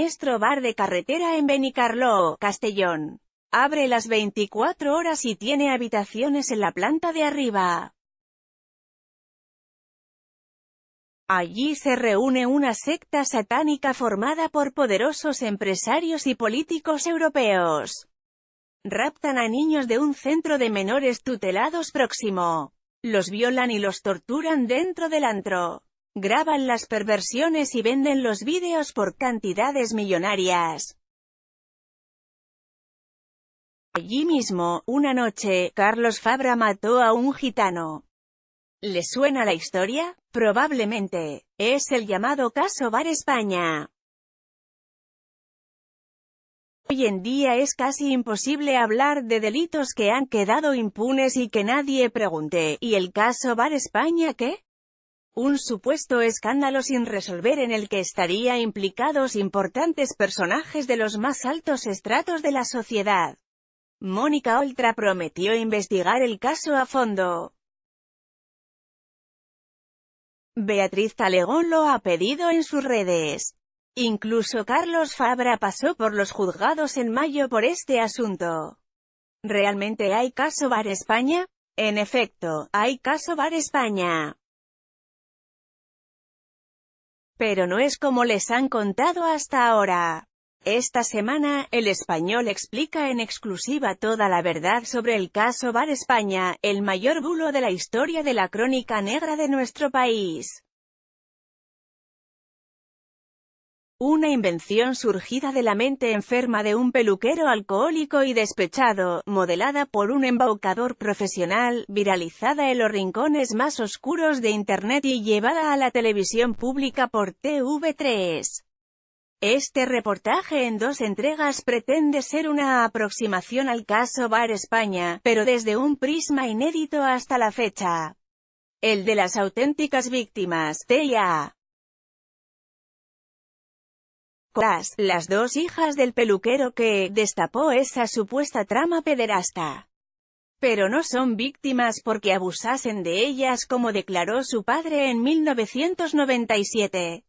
nuestro bar de carretera en Benicarló, Castellón. Abre las 24 horas y tiene habitaciones en la planta de arriba. Allí se reúne una secta satánica formada por poderosos empresarios y políticos europeos. Raptan a niños de un centro de menores tutelados próximo. Los violan y los torturan dentro del antro. Graban las perversiones y venden los vídeos por cantidades millonarias. Allí mismo, una noche, Carlos Fabra mató a un gitano. ¿Le suena la historia? Probablemente. Es el llamado caso Bar España. Hoy en día es casi imposible hablar de delitos que han quedado impunes y que nadie pregunte, ¿y el caso Bar España qué? Un supuesto escándalo sin resolver en el que estarían implicados importantes personajes de los más altos estratos de la sociedad. Mónica Oltra prometió investigar el caso a fondo. Beatriz Talegón lo ha pedido en sus redes. Incluso Carlos Fabra pasó por los juzgados en mayo por este asunto. ¿Realmente hay caso Bar España? En efecto, hay caso Bar España. Pero no es como les han contado hasta ahora. Esta semana, El Español explica en exclusiva toda la verdad sobre el caso Bar España, el mayor bulo de la historia de la crónica negra de nuestro país. Una invención surgida de la mente enferma de un peluquero alcohólico y despechado, modelada por un embaucador profesional, viralizada en los rincones más oscuros de Internet y llevada a la televisión pública por TV3. Este reportaje en 2 entregas pretende ser una aproximación al caso Bar España, pero desde un prisma inédito hasta la fecha. El de las auténticas víctimas, Tella. Las 2 hijas del peluquero que destapó esa supuesta trama pederasta. Pero no son víctimas porque abusasen de ellas como declaró su padre en 1997.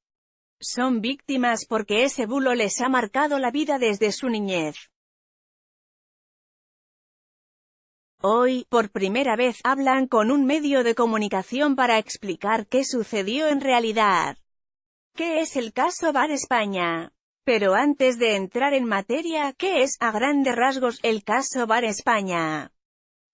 Son víctimas porque ese bulo les ha marcado la vida desde su niñez. Hoy, por primera vez, hablan con un medio de comunicación para explicar qué sucedió en realidad. ¿Qué es el caso Bar España? Pero antes de entrar en materia, ¿qué es, a grandes rasgos, el caso Bar España?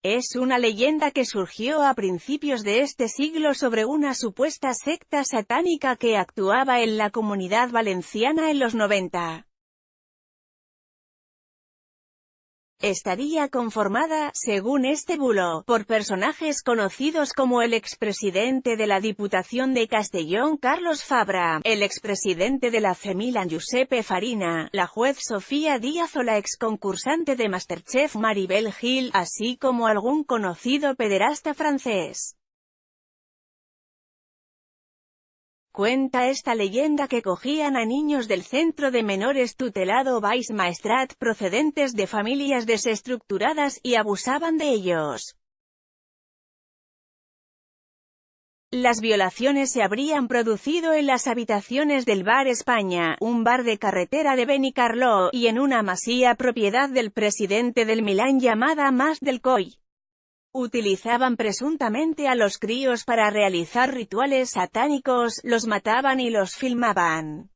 Es una leyenda que surgió a principios de este siglo sobre una supuesta secta satánica que actuaba en la Comunidad Valenciana en los 90. Estaría conformada, según este bulo, por personajes conocidos como el expresidente de la Diputación de Castellón Carlos Fabra, el expresidente de la CEMILAN Giuseppe Farina, la juez Sofía Díaz o la exconcursante de Masterchef Maribel Gil, así como algún conocido pederasta francés. Cuenta esta leyenda que cogían a niños del centro de menores tutelado Baix Maestrat procedentes de familias desestructuradas y abusaban de ellos. Las violaciones se habrían producido en las habitaciones del Bar España, un bar de carretera de Benicarló, y en una masía propiedad del presidente del Milán llamada Mas del Coll. Utilizaban presuntamente a los críos para realizar rituales satánicos, los mataban y los filmaban.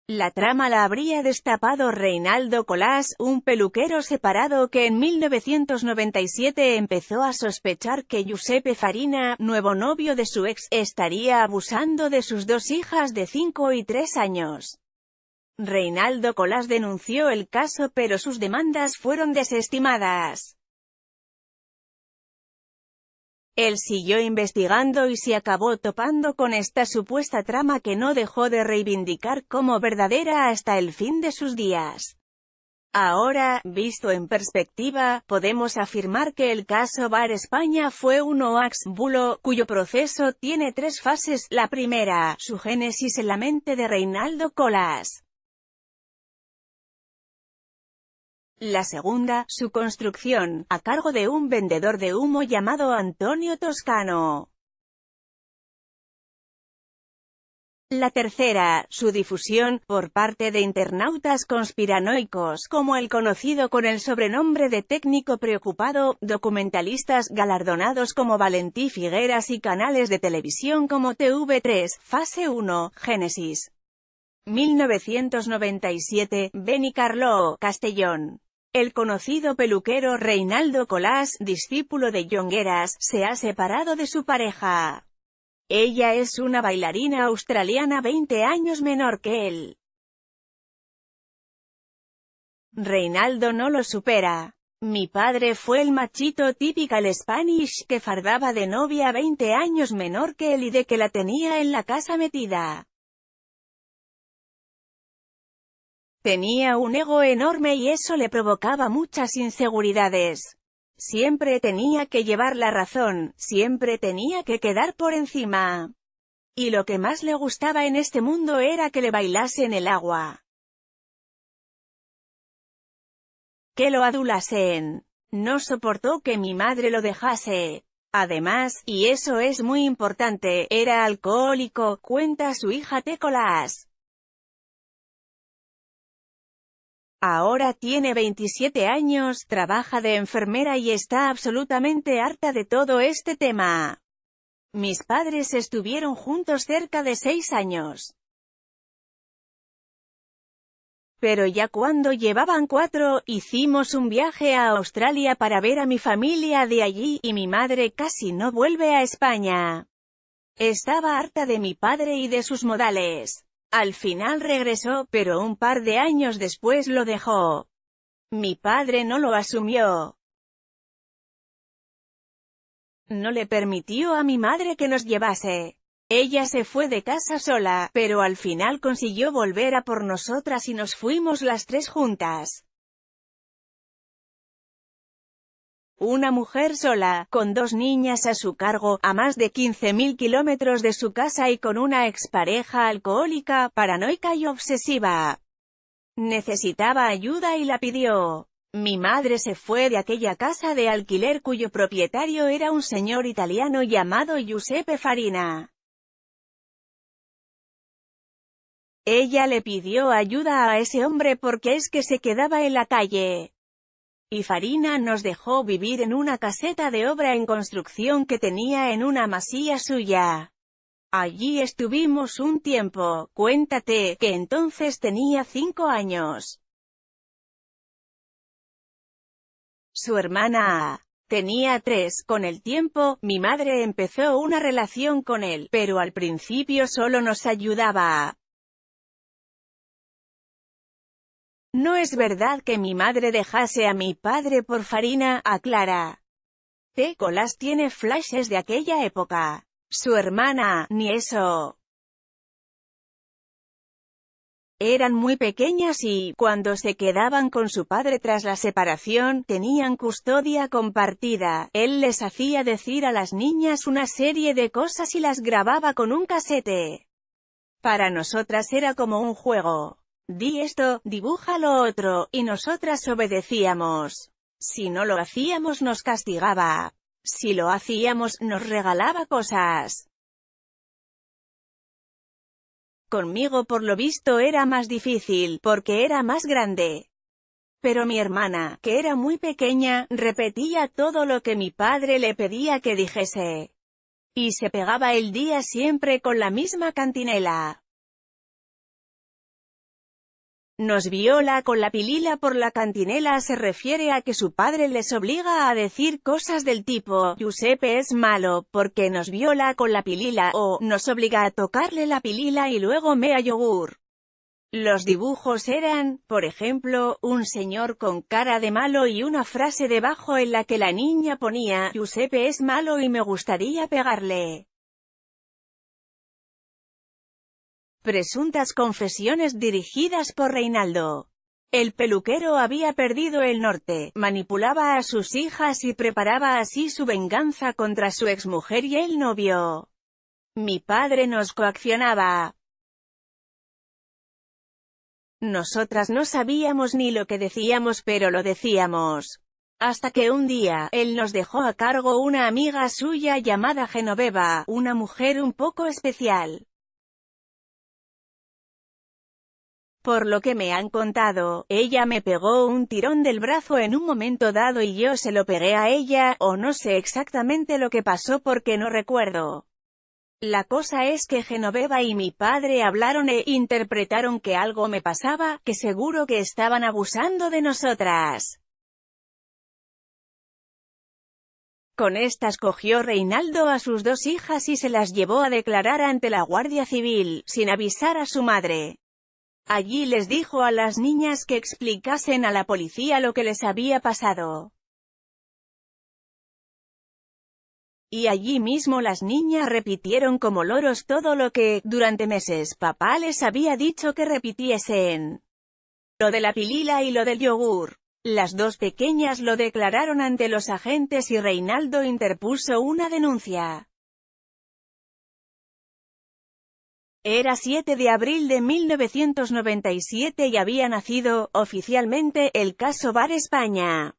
La trama la habría destapado Reinaldo Colás, un peluquero separado que en 1997 empezó a sospechar que Giuseppe Farina, nuevo novio de su ex, estaría abusando de sus 2 hijas de 5 y 3 años. Reinaldo Colás denunció el caso pero sus demandas fueron desestimadas. Él siguió investigando y se acabó topando con esta supuesta trama que no dejó de reivindicar como verdadera hasta el fin de sus días. Ahora, visto en perspectiva, podemos afirmar que el caso Bar España fue un hoax bulo, cuyo proceso tiene 3 fases. La primera, su génesis en la mente de Reinaldo Colás. La segunda, su construcción, a cargo de un vendedor de humo llamado Antonio Toscano. La tercera, su difusión, por parte de internautas conspiranoicos, como el conocido con el sobrenombre de técnico preocupado, documentalistas galardonados como Valentí Figueras y canales de televisión como TV3, Fase 1, Génesis. 1997, Benicarló, Castellón. El conocido peluquero Reinaldo Colás, discípulo de Jongueras, se ha separado de su pareja. Ella es una bailarina australiana 20 años menor que él. Reinaldo no lo supera. Mi padre fue el machito typical Spanish que fardaba de novia 20 años menor que él y de que la tenía en la casa metida. Tenía un ego enorme y eso le provocaba muchas inseguridades. Siempre tenía que llevar la razón, siempre tenía que quedar por encima. Y lo que más le gustaba en este mundo era que le bailase en el agua. Que lo adulasen. No soportó que mi madre lo dejase. Además, y eso es muy importante, era alcohólico, cuenta su hija Colás. Ahora tiene 27 años, trabaja de enfermera y está absolutamente harta de todo este tema. Mis padres estuvieron juntos cerca de 6 años. Pero ya cuando llevaban 4, hicimos un viaje a Australia para ver a mi familia de allí, y mi madre casi no vuelve a España. Estaba harta de mi padre y de sus modales. Al final regresó, pero un par de años después lo dejó. Mi padre no lo asumió. No le permitió a mi madre que nos llevase. Ella se fue de casa sola, pero al final consiguió volver a por nosotras y nos fuimos las 3 juntas. Una mujer sola, con 2 niñas a su cargo, a más de 15.000 kilómetros de su casa y con una expareja alcohólica, paranoica y obsesiva. Necesitaba ayuda y la pidió. Mi madre se fue de aquella casa de alquiler cuyo propietario era un señor italiano llamado Giuseppe Farina. Ella le pidió ayuda a ese hombre porque es que se quedaba en la calle. Y Farina nos dejó vivir en una caseta de obra en construcción que tenía en una masía suya. Allí estuvimos un tiempo, cuéntate, que entonces tenía 5 años. Su hermana tenía 3, con el tiempo, mi madre empezó una relación con él, pero al principio solo nos ayudaba. No es verdad que mi madre dejase a mi padre por Farina, aclara. Colás tiene flashes de aquella época. Su hermana, ni eso. Eran muy pequeñas y, cuando se quedaban con su padre tras la separación, tenían custodia compartida. Él les hacía decir a las niñas una serie de cosas y las grababa con un casete. Para nosotras era como un juego. Di esto, dibuja lo otro, y nosotras obedecíamos. Si no lo hacíamos nos castigaba. Si lo hacíamos, nos regalaba cosas. Conmigo por lo visto era más difícil, porque era más grande. Pero mi hermana, que era muy pequeña, repetía todo lo que mi padre le pedía que dijese. Y se pegaba el día siempre con la misma cantinela. Nos viola con la pilila por la cantinela se refiere a que su padre les obliga a decir cosas del tipo, Giuseppe es malo, porque nos viola con la pilila, o, nos obliga a tocarle la pilila y luego mea yogur. Los dibujos eran, por ejemplo, un señor con cara de malo y una frase debajo en la que la niña ponía, Giuseppe es malo y me gustaría pegarle. Presuntas confesiones dirigidas por Reinaldo. El peluquero había perdido el norte, manipulaba a sus hijas y preparaba así su venganza contra su exmujer y el novio. Mi padre nos coaccionaba. Nosotras no sabíamos ni lo que decíamos pero lo decíamos. Hasta que un día, él nos dejó a cargo una amiga suya llamada Genoveva, una mujer un poco especial. Por lo que me han contado, ella me pegó un tirón del brazo en un momento dado y yo se lo pegué a ella, o no sé exactamente lo que pasó porque no recuerdo. La cosa es que Genoveva y mi padre hablaron e interpretaron que algo me pasaba, que seguro que estaban abusando de nosotras. Con estas cogió Reinaldo a sus 2 hijas y se las llevó a declarar ante la Guardia Civil, sin avisar a su madre. Allí les dijo a las niñas que explicasen a la policía lo que les había pasado. Y allí mismo las niñas repitieron como loros todo lo que, durante meses, papá les había dicho que repitiesen. Lo de la pilila y lo del yogur. Las 2 pequeñas lo declararon ante los agentes y Reinaldo interpuso una denuncia. Era 7 de abril de 1997 y había nacido, oficialmente, el caso Bar España.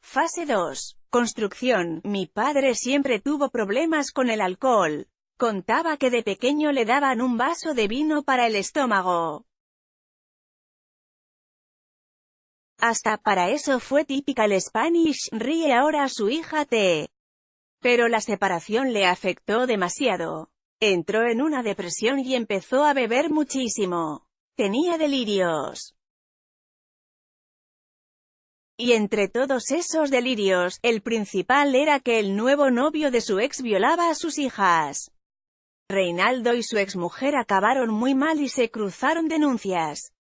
Fase 2. Construcción. Mi padre siempre tuvo problemas con el alcohol. Contaba que de pequeño le daban un vaso de vino para el estómago. Hasta para eso fue típica el Spanish, ríe ahora su hija T. Pero la separación le afectó demasiado. Entró en una depresión y empezó a beber muchísimo. Tenía delirios. Y entre todos esos delirios, el principal era que el nuevo novio de su ex violaba a sus hijas. Reinaldo y su exmujer acabaron muy mal y se cruzaron denuncias.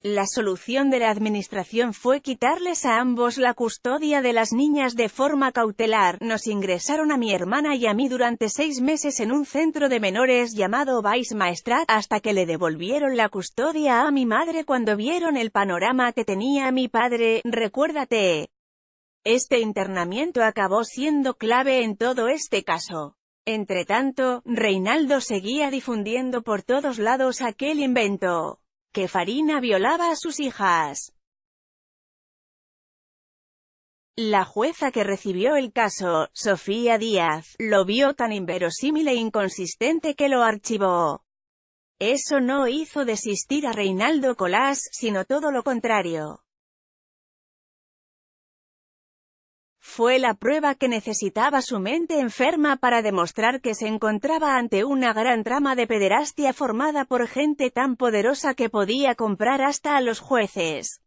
La solución de la administración fue quitarles a ambos la custodia de las niñas de forma cautelar. Nos ingresaron a mi hermana y a mí durante 6 meses en un centro de menores llamado Vice Maestrat, hasta que le devolvieron la custodia a mi madre cuando vieron el panorama que tenía mi padre. Recuérdate. Este internamiento acabó siendo clave en todo este caso. Entretanto, Reinaldo seguía difundiendo por todos lados aquel invento. Que Farina violaba a sus hijas. La jueza que recibió el caso, Sofía Díaz, lo vio tan inverosímil e inconsistente que lo archivó. Eso no hizo desistir a Reinaldo Colás, sino todo lo contrario. Fue la prueba que necesitaba su mente enferma para demostrar que se encontraba ante una gran trama de pederastia formada por gente tan poderosa que podía comprar hasta a los jueces.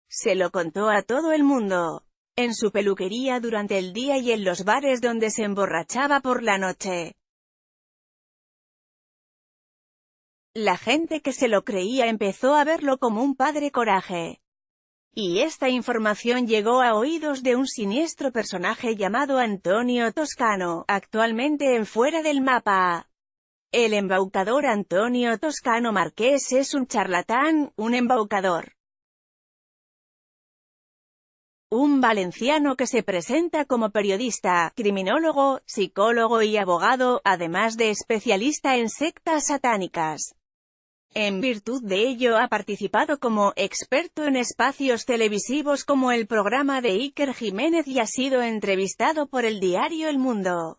Se lo contó a todo el mundo. En su peluquería durante el día y en los bares donde se emborrachaba por la noche. La gente que se lo creía empezó a verlo como un padre coraje. Y esta información llegó a oídos de un siniestro personaje llamado Antonio Toscano, actualmente en Fuera del Mapa. El embaucador Antonio Toscano Márquez es un charlatán, un embaucador. Un valenciano que se presenta como periodista, criminólogo, psicólogo y abogado, además de especialista en sectas satánicas. En virtud de ello ha participado como experto en espacios televisivos como el programa de Iker Jiménez y ha sido entrevistado por el diario El Mundo.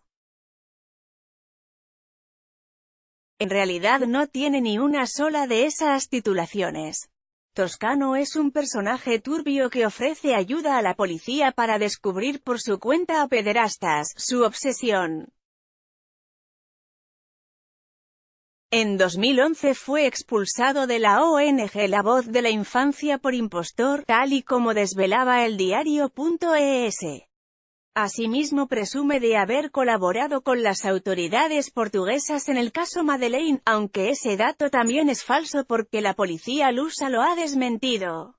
En realidad no tiene ni una sola de esas titulaciones. Toscano es un personaje turbio que ofrece ayuda a la policía para descubrir por su cuenta a pederastas, su obsesión. En 2011 fue expulsado de la ONG La Voz de la Infancia por impostor, tal y como desvelaba el diario.es. Asimismo presume de haber colaborado con las autoridades portuguesas en el caso Madeleine, aunque ese dato también es falso porque la policía lusa lo ha desmentido.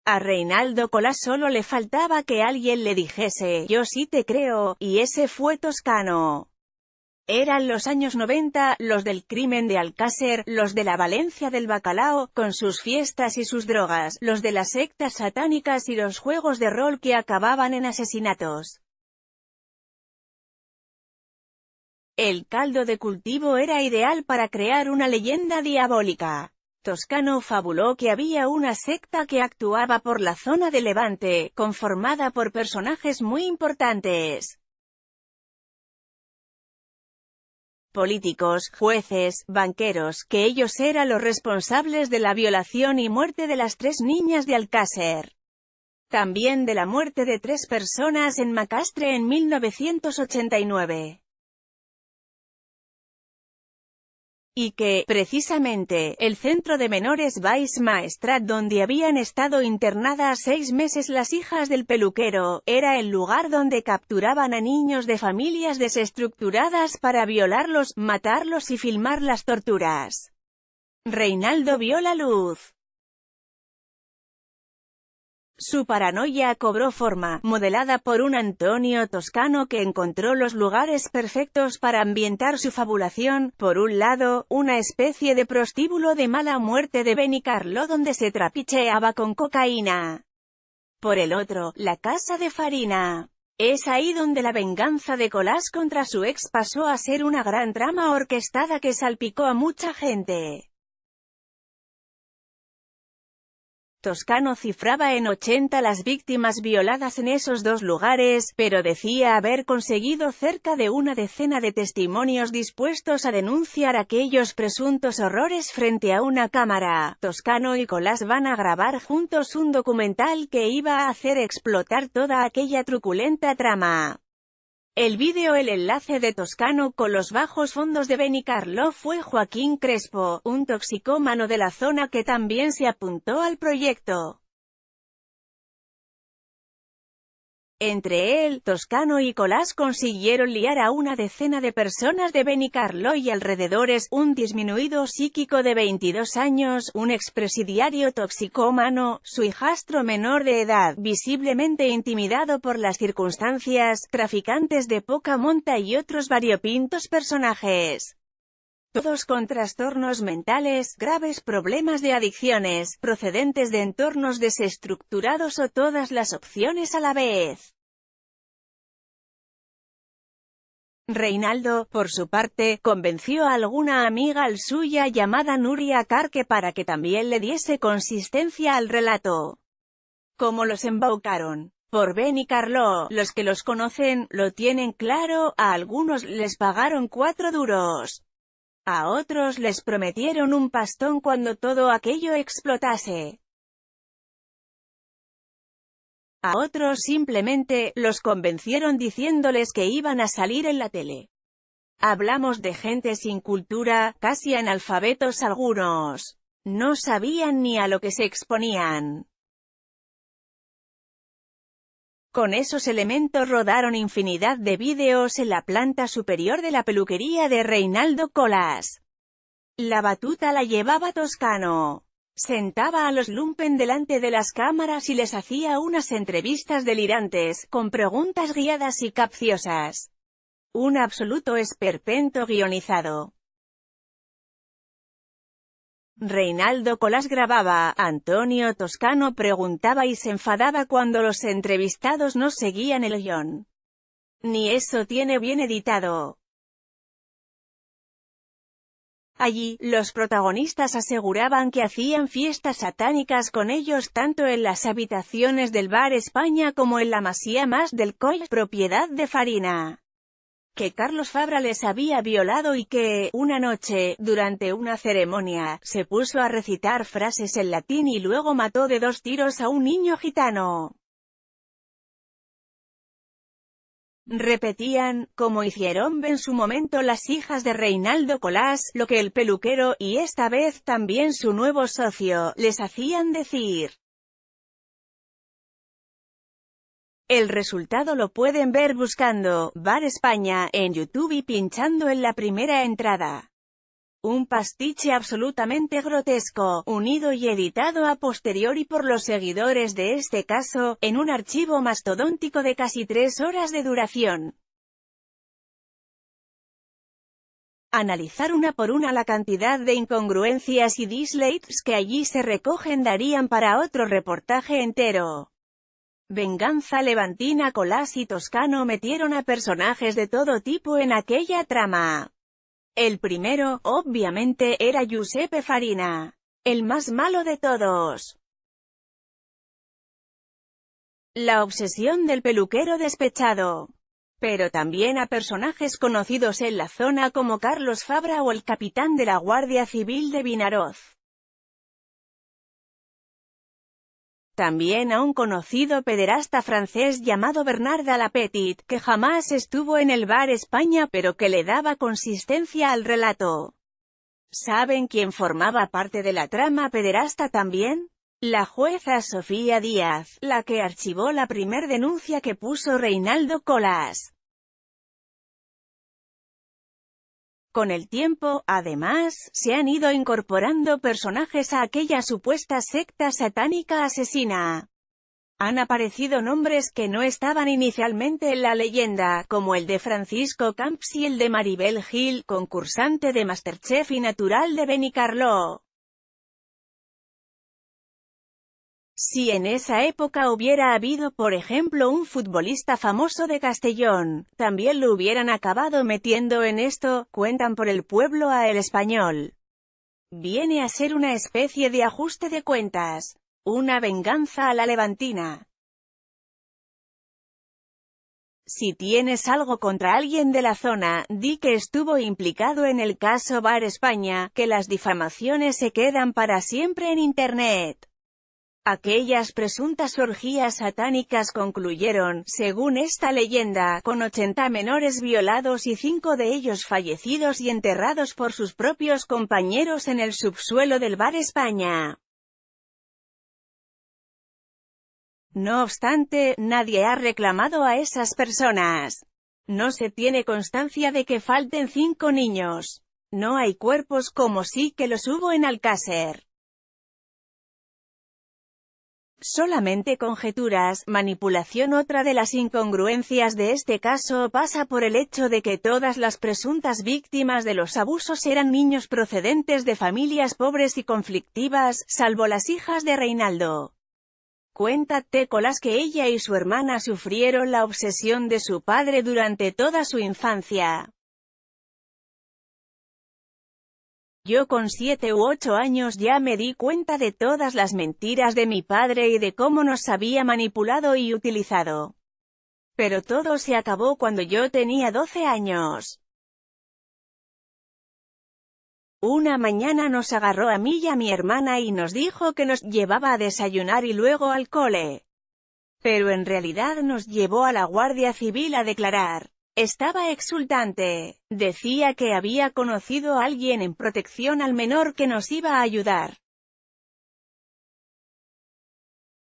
A Reinaldo Colás solo le faltaba que alguien le dijese, yo sí te creo, y ese fue Toscano. Eran los años 90, los del crimen de Alcácer, los de la Valencia del bacalao, con sus fiestas y sus drogas, los de las sectas satánicas y los juegos de rol que acababan en asesinatos. El caldo de cultivo era ideal para crear una leyenda diabólica. Toscano fabuló que había una secta que actuaba por la zona de Levante, conformada por personajes muy importantes. políticos, jueces, banqueros, que ellos eran los responsables de la violación y muerte de las 3 niñas de Alcácer. También de la muerte de 3 personas en Macastre en 1989. Y que, precisamente, el centro de menores Baix Maestrat donde habían estado internadas 6 meses las hijas del peluquero, era el lugar donde capturaban a niños de familias desestructuradas para violarlos, matarlos y filmar las torturas. Reinaldo vio la luz. Su paranoia cobró forma, modelada por un Antonio Toscano que encontró los lugares perfectos para ambientar su fabulación. Por un lado, una especie de prostíbulo de mala muerte de Benicarló donde se trapicheaba con cocaína. Por el otro, la casa de Farina. Es ahí donde la venganza de Colás contra su ex pasó a ser una gran trama orquestada que salpicó a mucha gente. Toscano cifraba en 80 las víctimas violadas en esos 2 lugares, pero decía haber conseguido cerca de una decena de testimonios dispuestos a denunciar aquellos presuntos horrores frente a una cámara. Toscano y Colás van a grabar juntos un documental que iba a hacer explotar toda aquella truculenta trama. El vídeo El enlace de Toscano con los bajos fondos de Benicarló fue Joaquín Crespo, un toxicómano de la zona que también se apuntó al proyecto. Entre él, Toscano y Colás consiguieron liar a una decena de personas de Benicarló y alrededores, un disminuido psíquico de 22 años, un expresidiario toxicómano, su hijastro menor de edad, visiblemente intimidado por las circunstancias, traficantes de poca monta y otros variopintos personajes. Todos con trastornos mentales, graves problemas de adicciones, procedentes de entornos desestructurados o todas las opciones a la vez. Reinaldo, por su parte, convenció a alguna amiga suya llamada Nuria Carque para que también le diese consistencia al relato. ¿Cómo los embaucaron? Por Benicarló, los que los conocen, lo tienen claro, a algunos les pagaron 4 duros. A otros les prometieron un pastón cuando todo aquello explotase. A otros simplemente los convencieron diciéndoles que iban a salir en la tele. Hablamos de gente sin cultura, casi analfabetos algunos. No sabían ni a lo que se exponían. Con esos elementos rodaron infinidad de vídeos en la planta superior de la peluquería de Reinaldo Colás. La batuta la llevaba Toscano. Sentaba a los lumpen delante de las cámaras y les hacía unas entrevistas delirantes, con preguntas guiadas y capciosas. Un absoluto esperpento guionizado. Reinaldo Colás grababa, Antonio Toscano preguntaba y se enfadaba cuando los entrevistados no seguían el guión. Ni eso tiene bien editado. Allí, los protagonistas aseguraban que hacían fiestas satánicas con ellos tanto en las habitaciones del Bar España como en la Masía Mas del Coll, propiedad de Farina. Que Carlos Fabra les había violado y que, una noche, durante una ceremonia, se puso a recitar frases en latín y luego mató de 2 tiros a un niño gitano. Repetían, como hicieron en su momento las hijas de Reinaldo Colás, lo que el peluquero, y esta vez también su nuevo socio, les hacían decir. El resultado lo pueden ver buscando Bar España en YouTube y pinchando en la primera entrada. Un pastiche absolutamente grotesco, unido y editado a posteriori por los seguidores de este caso, en un archivo mastodóntico de casi 3 horas de duración. Analizar una por una la cantidad de incongruencias y dislikes que allí se recogen darían para otro reportaje entero. Venganza levantina. Colás y Toscano metieron a personajes de todo tipo en aquella trama. El primero, obviamente, era Giuseppe Farina. El más malo de todos. La obsesión del peluquero despechado. pero también a personajes conocidos en la zona como Carlos Fabra o el capitán de la Guardia Civil de Vinaroz. También a un conocido pederasta francés llamado Bernard Alapetit, que jamás estuvo en el Bar España pero que le daba consistencia al relato. ¿Saben quién formaba parte de la trama pederasta también? La jueza Sofía Díaz, la que archivó la primer denuncia que puso Reinaldo Colas. Con el tiempo, además, se han ido incorporando personajes a aquella supuesta secta satánica asesina. Han aparecido nombres que no estaban inicialmente en la leyenda, como el de Francisco Camps y el de Maribel Gil, concursante de MasterChef y natural de Benicarló. Si en esa época hubiera habido por ejemplo un futbolista famoso de Castellón, también lo hubieran acabado metiendo en esto, cuentan por el pueblo a El Español. Viene a ser una especie de ajuste de cuentas, una venganza a la levantina. Si tienes algo contra alguien de la zona, di que estuvo implicado en el caso Bar España, que las difamaciones se quedan para siempre en Internet. Aquellas presuntas orgías satánicas concluyeron, según esta leyenda, con 80 menores violados y 5 de ellos fallecidos y enterrados por sus propios compañeros en el subsuelo del Bar España. No obstante, nadie ha reclamado a esas personas. No se tiene constancia de que falten 5 niños. No hay cuerpos como sí que los hubo en Alcácer. Solamente conjeturas, manipulación. Otra de las incongruencias de este caso pasa por el hecho de que todas las presuntas víctimas de los abusos eran niños procedentes de familias pobres y conflictivas, salvo las hijas de Reinaldo. Cuenta Colas que ella y su hermana sufrieron la obsesión de su padre durante toda su infancia. Yo con 7 u 8 años ya me di cuenta de todas las mentiras de mi padre y de cómo nos había manipulado y utilizado. Pero todo se acabó cuando yo tenía 12 años. Una mañana nos agarró a mí y a mi hermana y nos dijo que nos llevaba a desayunar y luego al cole. Pero en realidad nos llevó a la Guardia Civil a declarar. Estaba exultante. Decía que había conocido a alguien en protección al menor que nos iba a ayudar.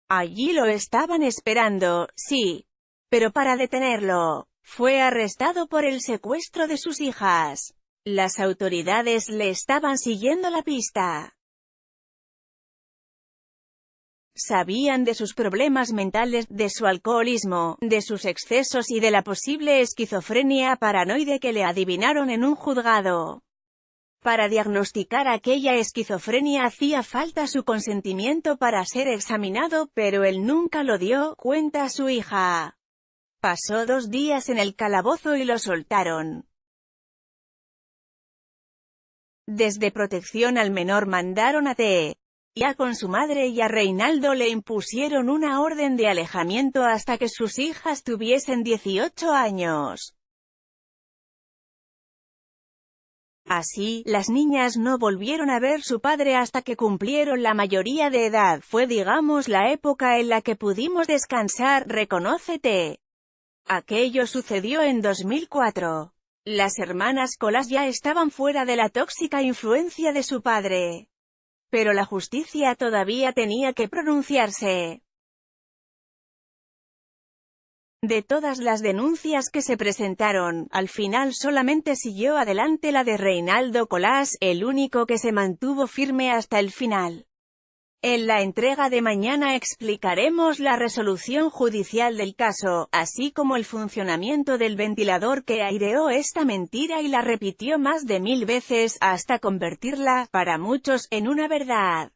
Allí lo estaban esperando, sí. Pero para detenerlo, fue arrestado por el secuestro de sus hijas. Las autoridades le estaban siguiendo la pista. Sabían de sus problemas mentales, de su alcoholismo, de sus excesos y de la posible esquizofrenia paranoide que le adivinaron en un juzgado. Para diagnosticar aquella esquizofrenia hacía falta su consentimiento para ser examinado, pero él nunca lo dio, cuenta su hija. Pasó 2 días en el calabozo y lo soltaron. Desde protección al menor mandaron a ya con su madre y a Reinaldo le impusieron una orden de alejamiento hasta que sus hijas tuviesen 18 años. Así, las niñas no volvieron a ver su padre hasta que cumplieron la mayoría de edad. Fue digamos la época en la que pudimos descansar, reconoce. Aquello sucedió en 2004. Las hermanas Colas ya estaban fuera de la tóxica influencia de su padre. Pero la justicia todavía tenía que pronunciarse. De todas las denuncias que se presentaron, al final solamente siguió adelante la de Reinaldo Colas, el único que se mantuvo firme hasta el final. En la entrega de mañana explicaremos la resolución judicial del caso, así como el funcionamiento del ventilador que aireó esta mentira y la repitió más de 1000 veces, hasta convertirla, para muchos, en una verdad.